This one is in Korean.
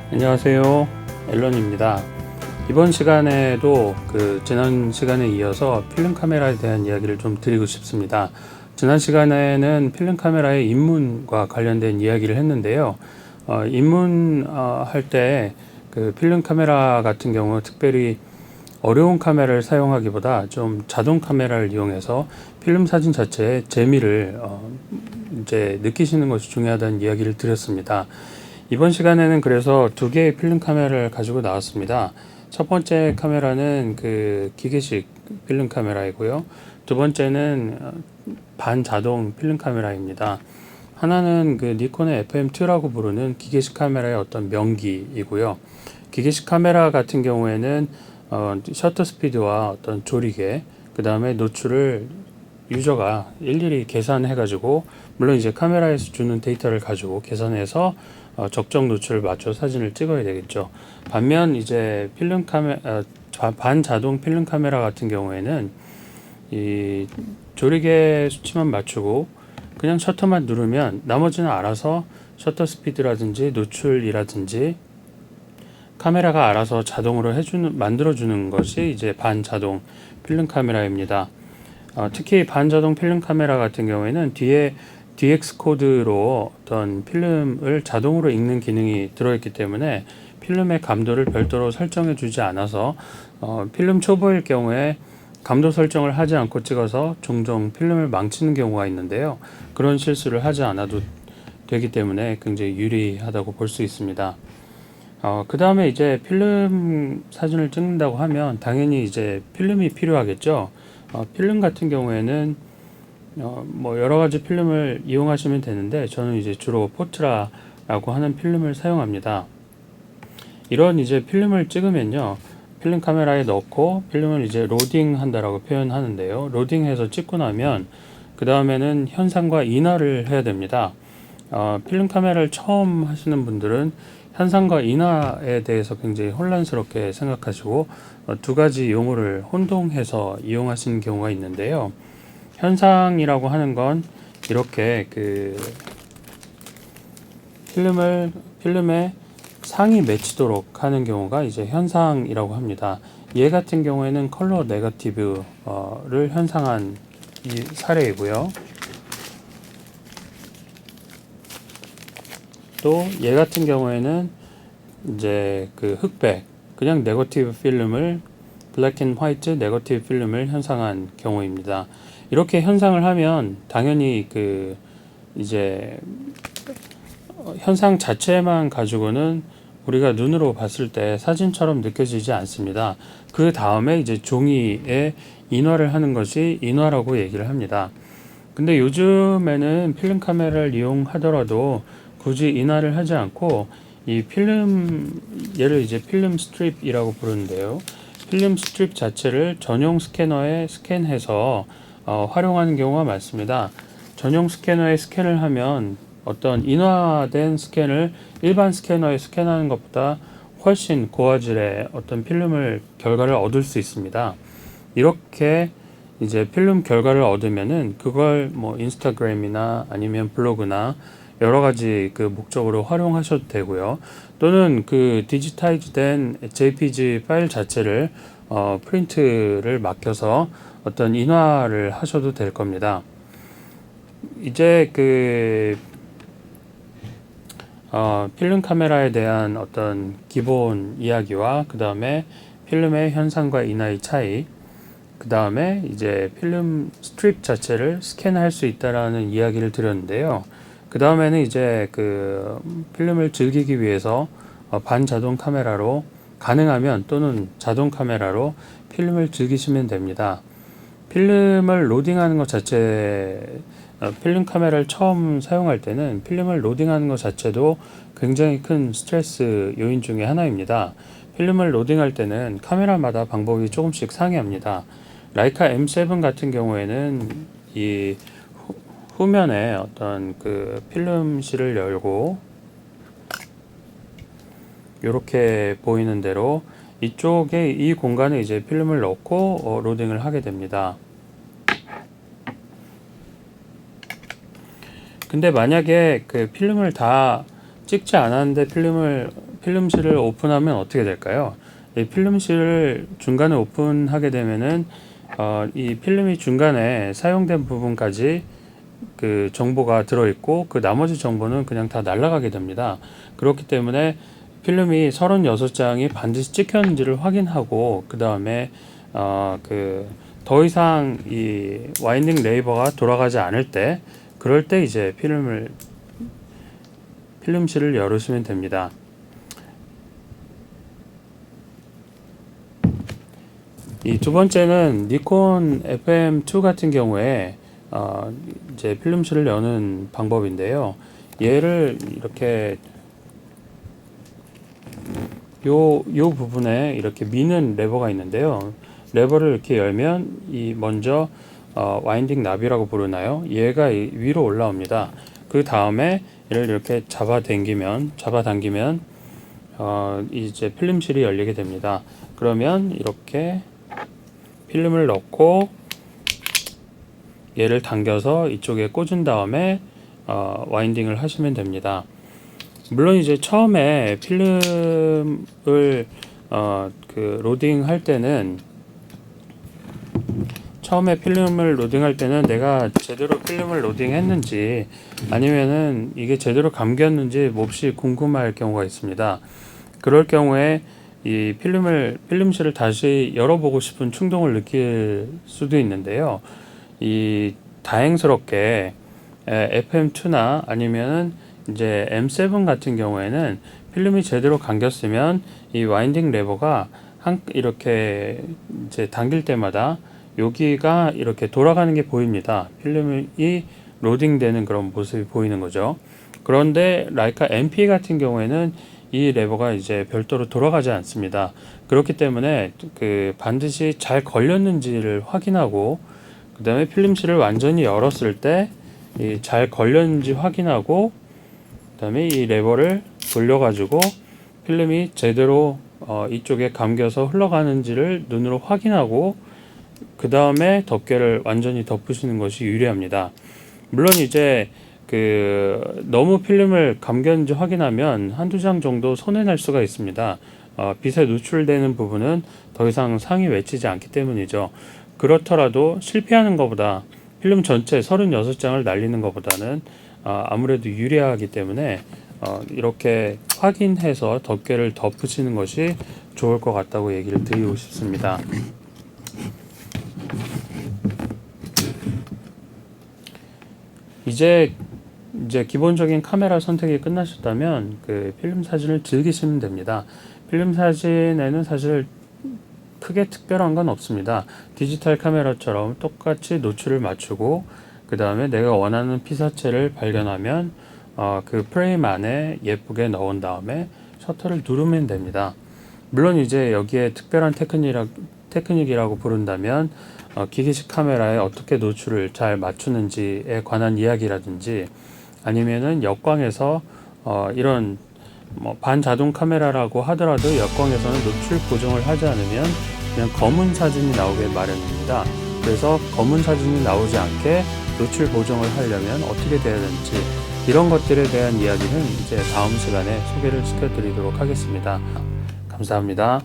안녕하세요. 앨런입니다. 이번 시간에도 지난 시간에 이어서 필름 카메라에 대한 이야기를 좀 드리고 싶습니다. 지난 시간에는 필름 카메라의 입문과 관련된 이야기를 했는데요. 입문할 때 그 필름 카메라 같은 경우 특별히 어려운 카메라를 사용하기보다 좀 자동 카메라를 이용해서 필름 사진 자체의 재미를 이제 느끼시는 것이 중요하다는 이야기를 드렸습니다. 이번 시간에는 그래서 두 개의 필름 카메라를 가지고 나왔습니다. 첫 번째 카메라는 그 기계식 필름 카메라이고요. 두 번째는 반자동 필름 카메라입니다. 하나는 그 니콘의 FM2라고 부르는 기계식 카메라의 어떤 명기이고요. 기계식 카메라 같은 경우에는 셔터 스피드와 어떤 조리개, 그 다음에 노출을 유저가 일일이 계산해 가지고, 물론 이제 카메라에서 주는 데이터를 가지고 계산해서 적정 노출을 맞춰 사진을 찍어야 되겠죠. 반면 이제 반자동 필름 카메라 같은 경우에는 이 조리개 수치만 맞추고 그냥 셔터만 누르면 나머지는 알아서 셔터 스피드라든지 노출이라든지 카메라가 알아서 자동으로 만들어주는 것이 이제 반자동 필름 카메라입니다. 특히 반자동 필름 카메라 같은 경우에는 뒤에 DX 코드로 어떤 필름을 자동으로 읽는 기능이 들어있기 때문에 필름의 감도를 별도로 설정해 주지 않아서 필름 초보일 경우에 감도 설정을 하지 않고 찍어서 종종 필름을 망치는 경우가 있는데요. 그런 실수를 하지 않아도 되기 때문에 굉장히 유리하다고 볼 수 있습니다. 그 다음에 이제 필름 사진을 찍는다고 하면 당연히 이제 필름이 필요하겠죠. 필름 같은 경우에는 뭐 여러 가지 필름을 이용하시면 되는데 저는 이제 주로 포트라라고 하는 필름을 사용합니다. 이런 이제 필름을 찍으면요, 필름 카메라에 넣고 필름을 이제 로딩 한다라고 표현하는데요. 로딩해서 찍고 나면 그 다음에는 현상과 인화를 해야 됩니다. 필름 카메라를 처음 하시는 분들은 현상과 인화에 대해서 굉장히 혼란스럽게 생각하시고 두 가지 용어를 혼동해서 이용하시는 경우가 있는데요. 현상이라고 하는 건 이렇게 그 필름에 상이 맺히도록 하는 경우가 이제 현상이라고 합니다. 얘 같은 경우에는 컬러 네거티브를 현상한 이 사례이고요. 또 얘 같은 경우에는 이제 그 흑백, 그냥 네거티브 필름을 블랙 앤 화이트 네거티브 필름을 현상한 경우입니다. 이렇게 현상을 하면 당연히 그 이제 현상 자체만 가지고는 우리가 눈으로 봤을 때 사진처럼 느껴지지 않습니다. 그 다음에 이제 종이에 인화를 하는 것이 인화라고 얘기를 합니다. 근데 요즘에는 필름 카메라를 이용하더라도 굳이 인화를 하지 않고 이 필름, 얘를 이제 필름 스트립이라고 부르는데요. 필름 스트립 자체를 전용 스캐너에 스캔해서 활용하는 경우가 많습니다. 전용 스캐너에 스캔을 하면 어떤 인화된 스캔을 일반 스캐너에 스캔하는 것보다 훨씬 고화질의 어떤 필름을 결과를 얻을 수 있습니다. 이렇게 이제 필름 결과를 얻으면은 그걸 뭐 인스타그램이나 아니면 블로그나 여러 가지 그 목적으로 활용하셔도 되고요. 또는 그 디지타이즈된 JPG 파일 자체를 프린트를 맡겨서 어떤 인화를 하셔도 될 겁니다. 이제 그 필름 카메라에 대한 어떤 기본 이야기와 그 다음에 필름의 현상과 인화의 차이, 그 다음에 이제 필름 스트립 자체를 스캔할 수 있다라는 이야기를 드렸는데요. 그 다음에는 이제 그 필름을 즐기기 위해서 반자동 카메라로 가능하면 또는 자동 카메라로 필름을 즐기시면 됩니다. 필름을 로딩하는 것 자체, 필름 카메라를 처음 사용할 때는 필름을 로딩하는 것 자체도 굉장히 큰 스트레스 요인 중에 하나입니다. 필름을 로딩할 때는 카메라마다 방법이 조금씩 상이합니다. 라이카 M7 같은 경우에는 이 후면에 어떤 그 필름실을 열고 이렇게 보이는 대로 이쪽에 이 공간에 이제 필름을 넣고 로딩을 하게 됩니다. 근데 만약에 그 필름을 다 찍지 않았는데 필름실을 오픈하면 어떻게 될까요? 이 필름실을 중간에 오픈하게 되면은 이 필름이 중간에 사용된 부분까지 그 정보가 들어있고 그 나머지 정보는 그냥 다 날아가게 됩니다. 그렇기 때문에 필름이 36장이 반드시 찍혔는지를 확인하고 그 다음에 더 이상 이 와인딩 레이버가 돌아가지 않을 때, 그럴 때 이제 필름실을 열으시면 됩니다. 이 두 번째는 니콘 FM2 같은 경우에 이제 필름실을 여는 방법인데요. 얘를 이렇게 요 부분에 이렇게 미는 레버가 있는데요. 레버를 이렇게 열면 이 먼저 와인딩 납이라고 부르나요? 얘가 위로 올라옵니다. 그 다음에 얘를 이렇게 잡아당기면 이제 필름실이 열리게 됩니다. 그러면 이렇게 필름을 넣고 얘를 당겨서 이쪽에 꽂은 다음에 와인딩을 하시면 됩니다. 물론 이제 처음에 필름을 로딩할 때는 내가 제대로 필름을 로딩했는지 아니면은 이게 제대로 감겼는지 몹시 궁금할 경우가 있습니다. 그럴 경우에 이 필름실을 다시 열어보고 싶은 충동을 느낄 수도 있는데요. 이 다행스럽게 FM2나 아니면은 이제 M7 같은 경우에는 필름이 제대로 감겼으면 이 와인딩 레버가 이렇게 이제 당길 때마다 여기가 이렇게 돌아가는 게 보입니다. 필름이 로딩되는 그런 모습이 보이는 거죠. 그런데 라이카 MP 같은 경우에는 이 레버가 이제 별도로 돌아가지 않습니다. 그렇기 때문에 반드시 잘 걸렸는지를 확인하고 그 다음에 필름실을 완전히 열었을 때 잘 걸렸는지 확인하고 그 다음에 이 레버를 돌려가지고 필름이 제대로 이쪽에 감겨서 흘러가는지를 눈으로 확인하고 그 다음에 덮개를 완전히 덮으시는 것이 유리합니다. 물론 이제 너무 필름을 감겼는지 확인하면 한두 장 정도 손해날 수가 있습니다. 빛에 노출되는 부분은 더 이상 상이 외치지 않기 때문이죠. 그렇더라도 실패하는 것보다 필름 전체 36장을 날리는 것보다는 아무래도 유리하기 때문에 이렇게 확인해서 덮개를 덮으시는 것이 좋을 것 같다고 얘기를 드리고 싶습니다. 이제 기본적인 카메라 선택이 끝나셨다면 필름 사진을 즐기시면 됩니다. 필름 사진에는 사실 크게 특별한 건 없습니다. 디지털 카메라처럼 똑같이 노출을 맞추고 그 다음에 내가 원하는 피사체를 발견하면 그 프레임 안에 예쁘게 넣은 다음에 셔터를 누르면 됩니다. 물론 이제 여기에 특별한 테크닉이라고 부른다면 기계식 카메라에 어떻게 노출을 잘 맞추는지에 관한 이야기라든지 아니면은 역광에서 이런 반자동 카메라라고 하더라도 역광에서는 노출 보정을 하지 않으면 그냥 검은 사진이 나오게 마련입니다. 그래서 검은 사진이 나오지 않게 노출 보정을 하려면 어떻게 돼야 되는지 이런 것들에 대한 이야기는 이제 다음 시간에 소개를 시켜드리도록 하겠습니다. 감사합니다.